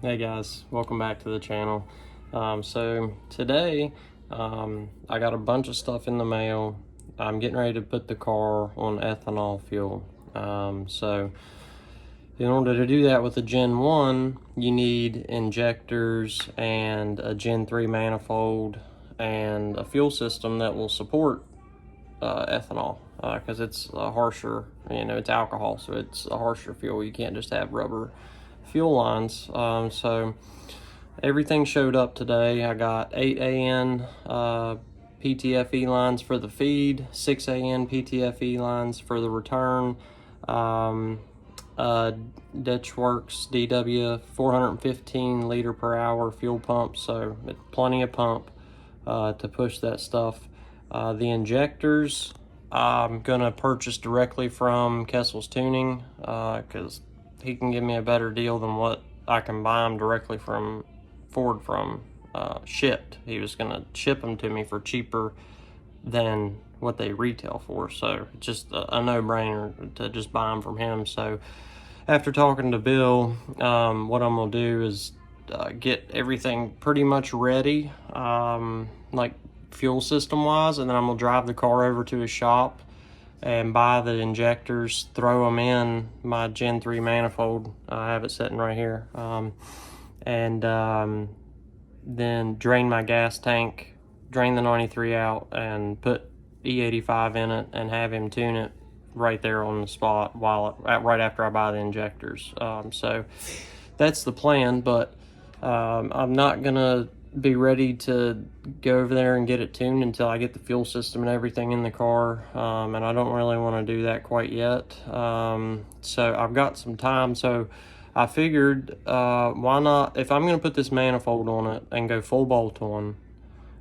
Hey guys, welcome back to the channel. So today I got a bunch of stuff in the mail. I'm getting ready to put the car on ethanol fuel. So in order to do that with a Gen 1, you need injectors and a Gen 3 manifold and a fuel system that will support ethanol, because it's a harsher, it's alcohol, so it's a harsher fuel. You can't just have rubber fuel lines. So everything showed up today. I got 8 AN PTFE lines for the feed, 6 AN PTFE lines for the return, Ditchworks DW 415 liter per hour fuel pump, so plenty of pump to push that stuff. The injectors I'm gonna purchase directly from Kessel's Tuning, because he can give me a better deal than what I can buy them directly from Ford from shipped. He was gonna ship them to me for cheaper than what they retail for, so it's just a no-brainer to just buy them from him. So after talking to Bill, what I'm gonna do is get everything pretty much ready, like fuel system wise, and then I'm gonna drive the car over to his shop and buy the injectors, throw them in my Gen 3 manifold. I have it sitting right here, and then drain my gas tank, drain the 93 out, and put E85 in it and have him tune it right there on the spot right after I buy the injectors. So that's the plan, but I'm not gonna be ready to go over there and get it tuned until I get the fuel system and everything in the car, and I don't really want to do that quite yet. So I've got some time, so I figured why not, if I'm gonna put this manifold on it and go full bolt on,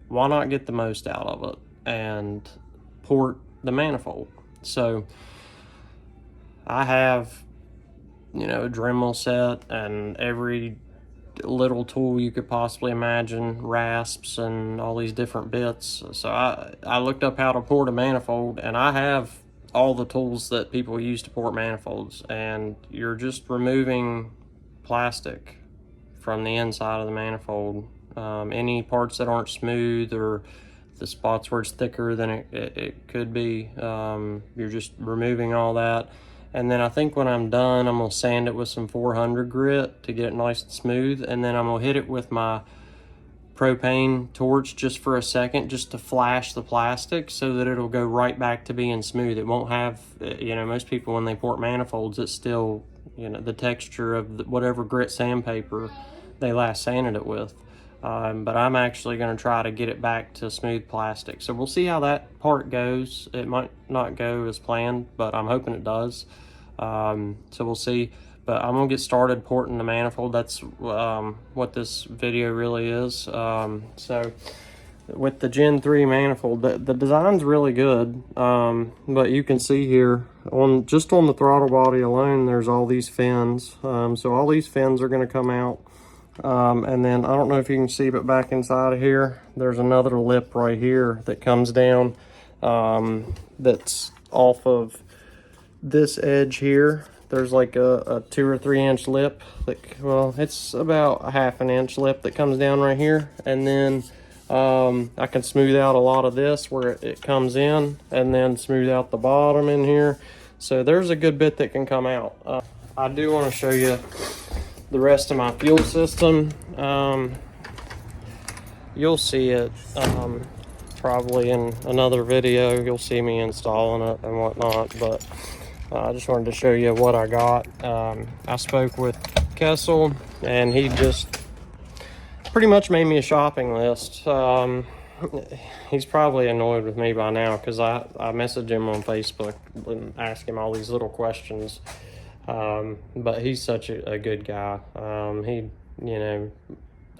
why not get the most out of it and port the manifold? So I have, a Dremel set and every little tool you could possibly imagine, rasps and all these different bits. So I looked up how to port a manifold, and I have all the tools that people use to port manifolds, and you're just removing plastic from the inside of the manifold. Any parts that aren't smooth or the spots where it's thicker than it could be, you're just removing all that. And then I think when I'm done, I'm gonna sand it with some 400 grit to get it nice and smooth, and then I'm gonna hit it with my propane torch just for a second, just to flash the plastic so that it'll go right back to being smooth. It won't have, most people when they port manifolds, it's still, the texture of whatever grit sandpaper they last sanded it with. But I'm actually going to try to get it back to smooth plastic. So we'll see how that part goes. It might not go as planned, but I'm hoping it does. So we'll see. But I'm going to get started porting the manifold. That's what this video really is. So with the Gen 3 manifold, the design's really good. But you can see here, just on the throttle body alone, there's all these fins. So all these fins are going to come out. And then I don't know if you can see, but back inside of here, there's another lip right here that comes down, that's off of this edge here. There's like a 2 or 3 inch lip it's about a 1/2 inch lip that comes down right here. And then I can smooth out a lot of this where it comes in, and then smooth out the bottom in here. So there's a good bit that can come out. I do want to show you the rest of my fuel system. You'll see it probably in another video. You'll see me installing it and whatnot, but I just wanted to show you what I got. I spoke with Kessel, and he just pretty much made me a shopping list. He's probably annoyed with me by now, because I messaged him on Facebook and asked him all these little questions. But he's such a good guy. He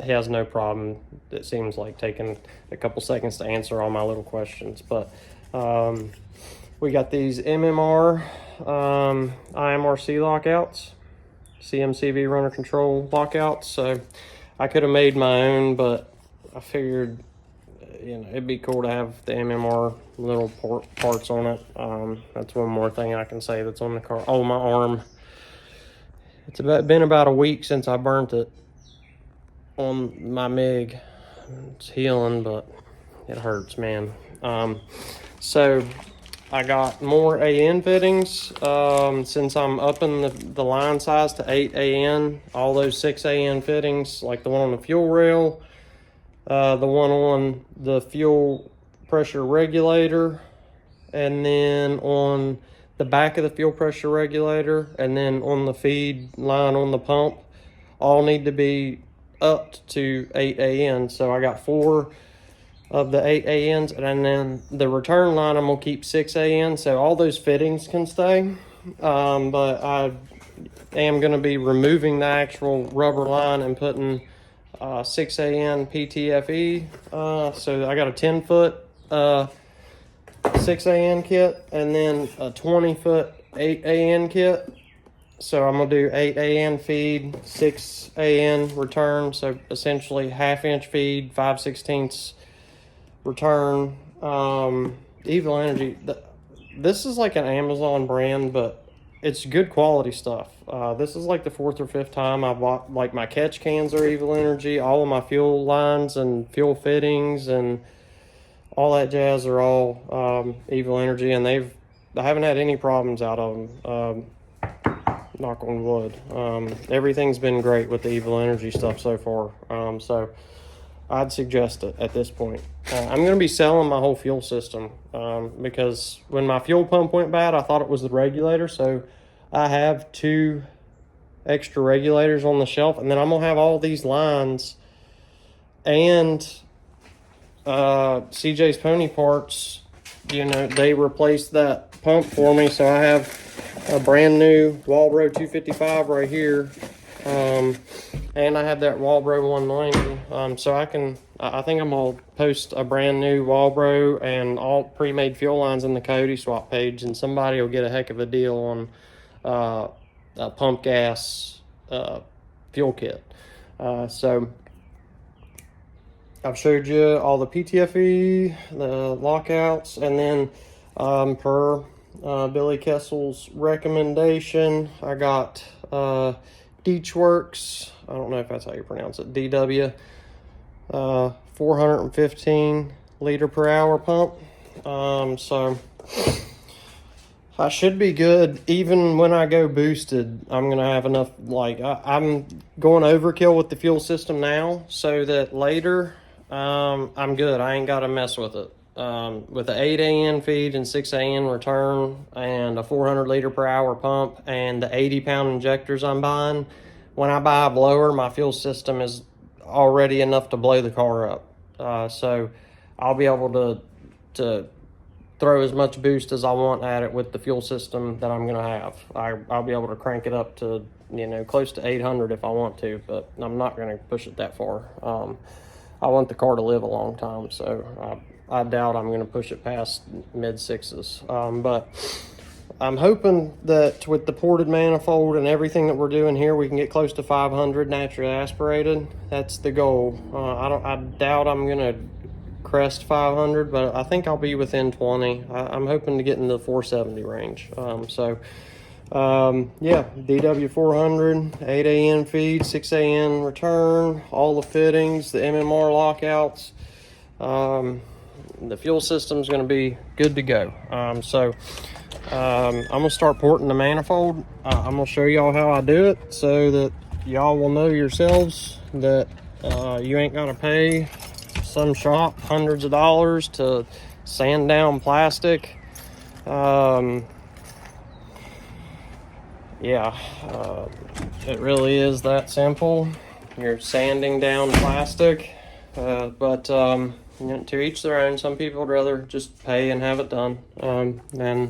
has no problem, it seems like, taking a couple seconds to answer all my little questions. But we got these MMR IMRC lockouts, CMCV runner control lockouts. So I could have made my own, but I figured it'd be cool to have the MMR little parts on it. That's one more thing I can say that's on the car. Oh, my arm. It's been about a week since I burnt it. on my MIG. It's healing, but it hurts, man. So I got more AN fittings. Since I'm upping the line size to 8 AN, all those 6 AN fittings, like the one on the fuel rail, the one on the fuel pressure regulator, and then on the back of the fuel pressure regulator, and then on the feed line on the pump, all need to be upped to 8 AN. So I got 4 of the 8 ANs, and then the return line I'm gonna keep 6 AN, so all those fittings can stay. But I am gonna be removing the actual rubber line and putting 6 AN PTFE. So I got a 10-foot 6 AN kit, and then a 20-foot 8 AN kit. So I'm gonna do 8 AN feed, 6 AN return. So essentially half-inch feed, 5/16 return. Evil Energy. This is like an Amazon brand, but it's good quality stuff. This is like the 4th or 5th time I bought. Like my catch cans are Evil Energy. All of my fuel lines and fuel fittings and all that jazz are all Evil Energy, and I haven't had any problems out of them. Knock on wood. Everything's been great with the Evil Energy stuff so far. So I'd suggest it at this point. I'm going to be selling my whole fuel system because when my fuel pump went bad, I thought it was the regulator. So I have 2 extra regulators on the shelf, and then I'm going to have all these lines and CJ's Pony Parts. You know, they replaced that pump for me, so I have a brand new Walbro 255 right here, and I have that Walbro 190. So I think I'm gonna post a brand new Walbro and all pre-made fuel lines in the Coyote swap page, and somebody will get a heck of a deal on a pump gas fuel kit. So I've showed you all the PTFE, the lockouts, and then per Billy Kessel's recommendation, I got Deechworks. I don't know if that's how you pronounce it. DW 415 liter per hour pump. So I should be good. Even when I go boosted, I'm gonna have enough. Like I'm going overkill with the fuel system now, so that later I'm good. I ain't got to mess with it. With the 8 AN feed and 6 AN return and a 400 liter per hour pump and the 80-pound injectors I'm buying, when I buy a blower, my fuel system is already enough to blow the car up. So I'll be able to throw as much boost as I want at it with the fuel system that I'm going to have. I'll be able to crank it up to, close to 800 if I want to, but I'm not going to push it that far. I want the car to live a long time, so I doubt I'm going to push it past mid-6s. But I'm hoping that with the ported manifold and everything that we're doing here, we can get close to 500 naturally aspirated. That's the goal. I doubt I'm going to crest 500, but I think I'll be within 20. I'm hoping to get into the 470 range. Yeah, DW 400, 8 AN feed, 6 AN return, all the fittings, the MMR lockouts. The fuel system's going to be good to go. I'm going to start porting the manifold. I'm going to show y'all how I do it so that y'all will know yourselves that you ain't got to pay some shop hundreds of dollars to sand down plastic. It really is that simple. You're sanding down plastic, but to each their own. Some people would rather just pay and have it done, and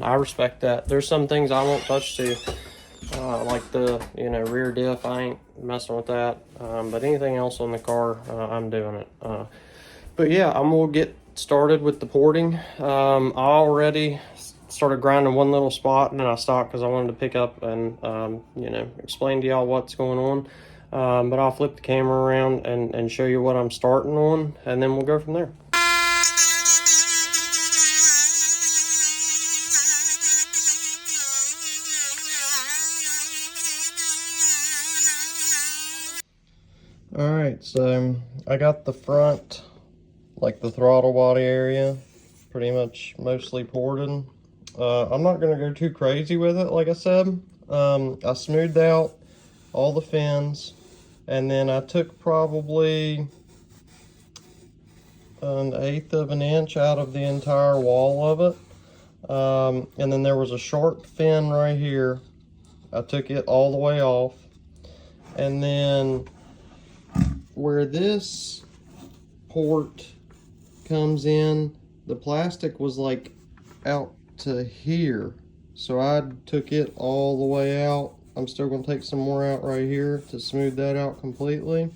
I respect that. There's some things I won't touch too, like the rear diff. I ain't messing with that, but anything else on the car, I'm doing it. But yeah, I'm gonna get started with the porting. I already started grinding one little spot, and then I stopped because I wanted to pick up and explain to y'all what's going on. But I'll flip the camera around and show you what I'm starting on, and then we'll go from there. All right, so I got the front, like the throttle body area, pretty much mostly ported. I'm not gonna go too crazy with it, like I said. I smoothed out all the fins, and then I took probably 1/8 of an inch out of the entire wall of it. And then there was a short fin right here. I took it all the way off. And then where this port comes in, the plastic was like out to here. So I took it all the way out. I'm still gonna take some more out right here to smooth that out completely.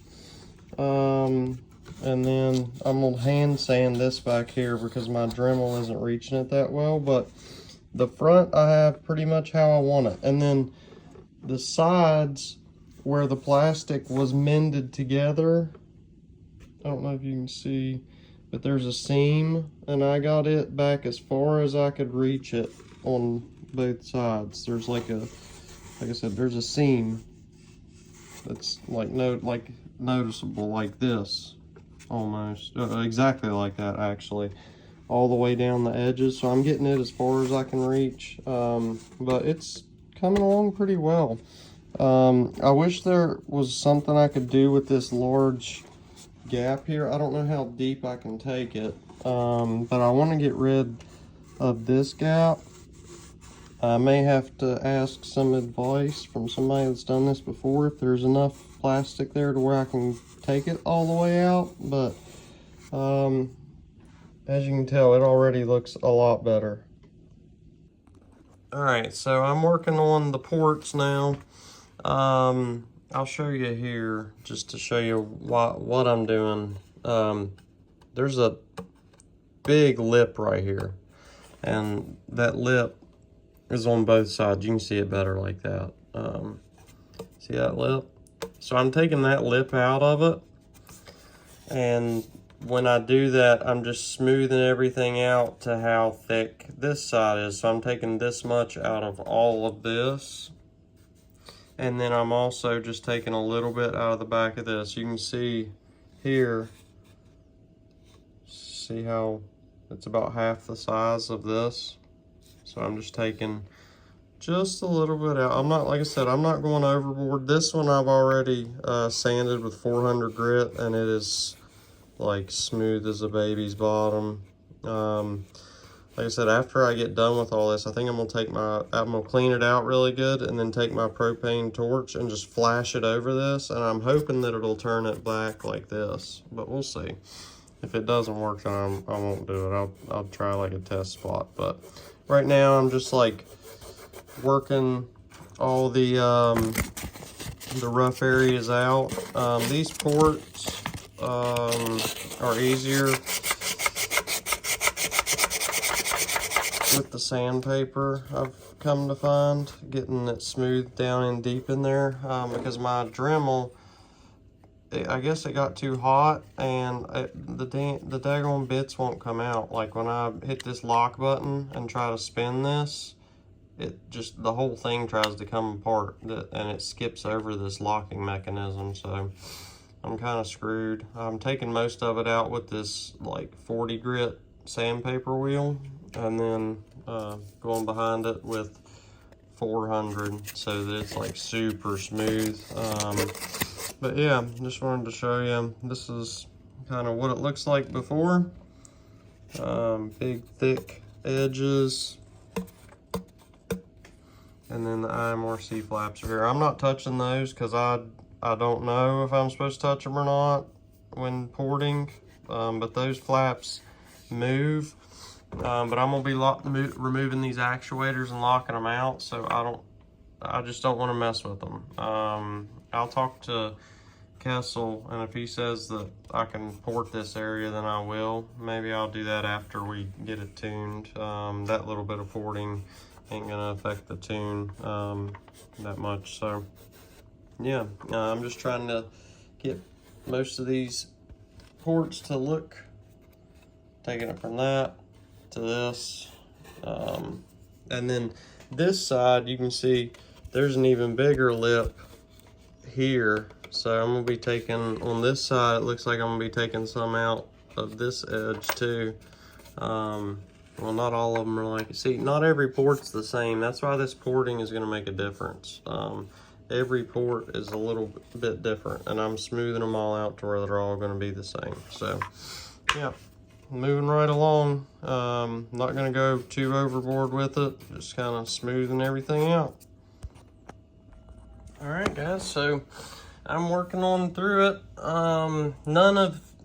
And then I'm gonna hand sand this back here because my Dremel isn't reaching it that well, but the front I have pretty much how I want it. And then the sides where the plastic was mended together, I don't know if you can see, but there's a seam, and I got it back as far as I could reach it on both sides. There's like I said, there's a seam that's like noticeable, like this, almost exactly like that actually, all the way down the edges. So I'm getting it as far as I can reach, but it's coming along pretty well. I wish there was something I could do with this large gap here. I don't know how deep I can take it, but I want to get rid of this gap. I may have to ask some advice from somebody that's done this before if there's enough plastic there to where I can take it all the way out, but as you can tell, it already looks a lot better. All right, so I'm working on the ports now. I'll show you here just to show you what I'm doing. There's a big lip right here, and that lip is on both sides. You can see it better like that. See that lip? So I'm taking that lip out of it, and when I do that, I'm just smoothing everything out to how thick this side is. So I'm taking this much out of all of this, and then I'm also just taking a little bit out of the back of this. You can see here, see how it's about half the size of this. So I'm just taking just a little bit out. I'm not, like I said, I'm not going overboard. This one I've already sanded with 400 grit, and it is like smooth as a baby's bottom. Like I said, after I get done with all this, I think I'm gonna clean it out really good, and then take my propane torch and just flash it over this, and I'm hoping that it'll turn it black like this, but we'll see. If it doesn't work, then I won't do it. I'll try like a test spot, but right now I'm just like working all the rough areas out. These ports are easier with the sandpaper, I've come to find, getting it smoothed down and deep in there, because my Dremel, I guess it got too hot, and the daggone bits won't come out. Like when I hit this lock button and try to spin this, it just, the whole thing tries to come apart, and it skips over this locking mechanism. So I'm kind of screwed. I'm taking most of it out with this like 40 grit sandpaper wheel, and then going behind it with 400 so that it's like super smooth. But yeah, just wanted to show you, this is kind of what it looks like before. Big thick edges, and then the IMRC flaps are here. I'm not touching those because I don't know if I'm supposed to touch them or not when porting, but those flaps move. But I'm gonna be removing these actuators and locking them out, so I just don't want to mess with them. I'll talk to Kessel, and if he says that I can port this area, then I will. Maybe I'll do that after we get it tuned. That little bit of porting ain't gonna affect the tune that much. So yeah, I'm just trying to get most of these ports to look, taking it from that to this, and then this side, you can see there's an even bigger lip here So I'm gonna be taking, on this side, it looks like I'm gonna be taking some out of this edge too. Well, not all of them are like, see, not every port's the same. That's why this porting is gonna make a difference. Every port is a little bit different, and I'm smoothing them all out to where they're all gonna be the same. So, yeah, moving right along. Not gonna go too overboard with it, just kind of smoothing everything out. All right, guys, so I'm working on through it.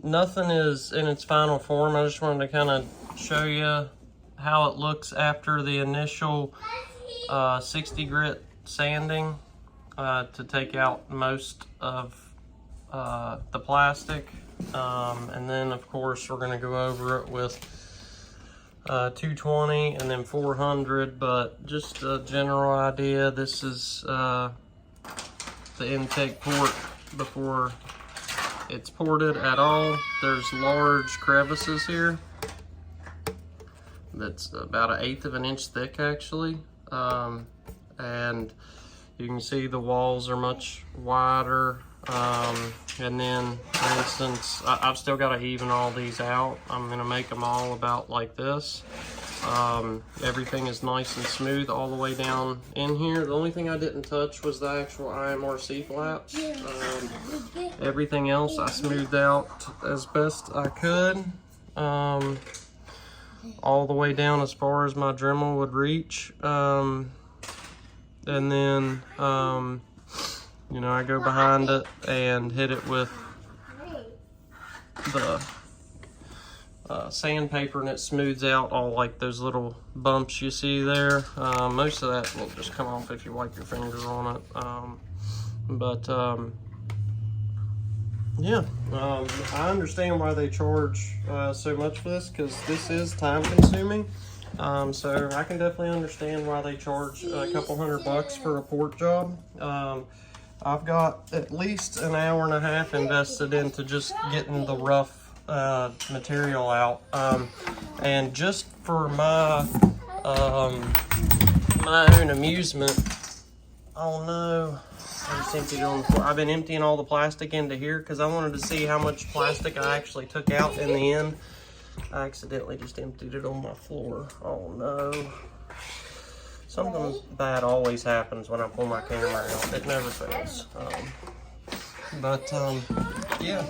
Nothing is in its final form. I just wanted to kind of show you how it looks after the initial 60 grit sanding to take out most of the plastic. And then of course we're gonna go over it with 220 and then 400, but just a general idea. This is the intake port before it's ported at all. There's large crevices here that's about 1/8 of an inch thick actually, and you can see the walls are much wider. And then, for instance, I've still got to even all these out. I'm going to make them all about like this. Everything is nice and smooth all the way down in here. The only thing I didn't touch was the actual IMRC flaps. Everything else I smoothed out as best I could. All the way down as far as my Dremel would reach. And then, you know, I go behind it and hit it with the sandpaper, and it smooths out all like those little bumps you see there. Most of that will just come off if you wipe your finger on it. Yeah, I understand why they charge so much for this, because this is time consuming. So I can definitely understand why they charge a couple $100 for a port job. I've got at least an hour and a half invested into just getting the rough material out. And just for my own amusement, oh no, I just emptied it on the floor. I've been emptying all the plastic into here because I wanted to see how much plastic I actually took out in the end. I accidentally just emptied it on my floor. Oh no. Something bad always happens when I pull my camera out. It never fails. Yeah.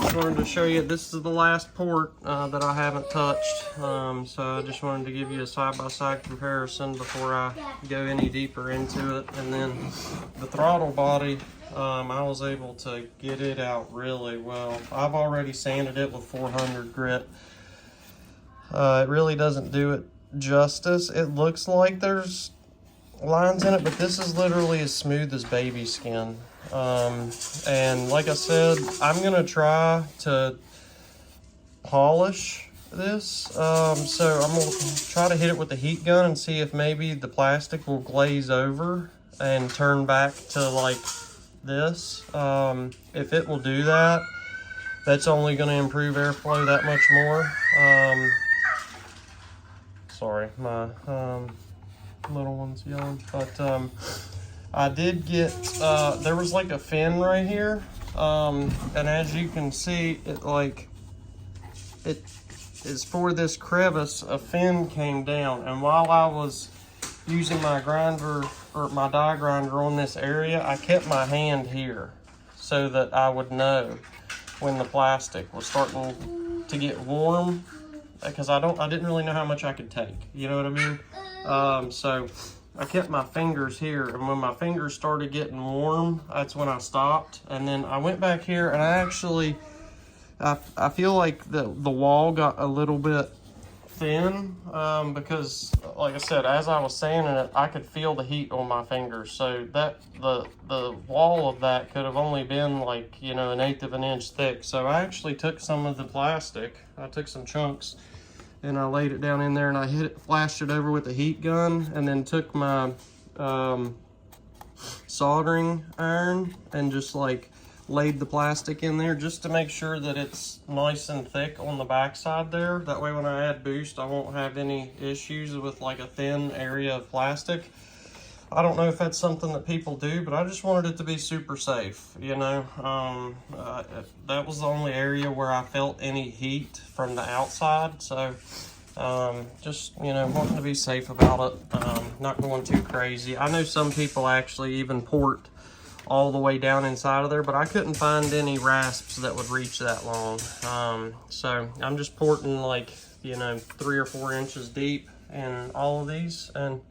Just wanted to show you, this is the last port that I haven't touched. So I just wanted to give you a side-by-side comparison before I go any deeper into it. And then the throttle body, I was able to get it out really well. I've already sanded it with 400 grit. It really doesn't do it justice. It looks like there's lines in it, but this is literally as smooth as baby skin. And like I said, I'm gonna try to polish this. So I'm gonna try to hit it with the heat gun and see if maybe the plastic will glaze over and turn back to like this. If it will do that, that's only going to improve airflow that much more. Sorry, my little one's yelling. But I did get, there was like a fin right here. And as you can see, it is for this crevice, a fin came down. And while I was using my grinder, or my die grinder on this area, I kept my hand here so that I would know when the plastic was starting to get warm, because I didn't really know how much I could take, you know what I mean? So I kept my fingers here, and when my fingers started getting warm, that's when I stopped. And then I went back here, and I actually, I feel like the wall got a little bit thin, because like I said, as I was sanding it, I could feel the heat on my fingers. So that the wall of that could have only been like, you know, 1/8 of an inch thick. So I actually took some of the plastic, I took some chunks, and I laid it down in there, and I flashed it over with the heat gun, and then took my soldering iron and just like laid the plastic in there just to make sure that it's nice and thick on the back side there. That way when I add boost, I won't have any issues with like a thin area of plastic. I don't know if that's something that people do, but I just wanted it to be super safe, you know. That was the only area where I felt any heat from the outside, so just, you know, wanting to be safe about it, not going too crazy. I know some people actually even port all the way down inside of there, but I couldn't find any rasps that would reach that long. So I'm just porting like, you know, 3 or 4 inches deep in all of these, and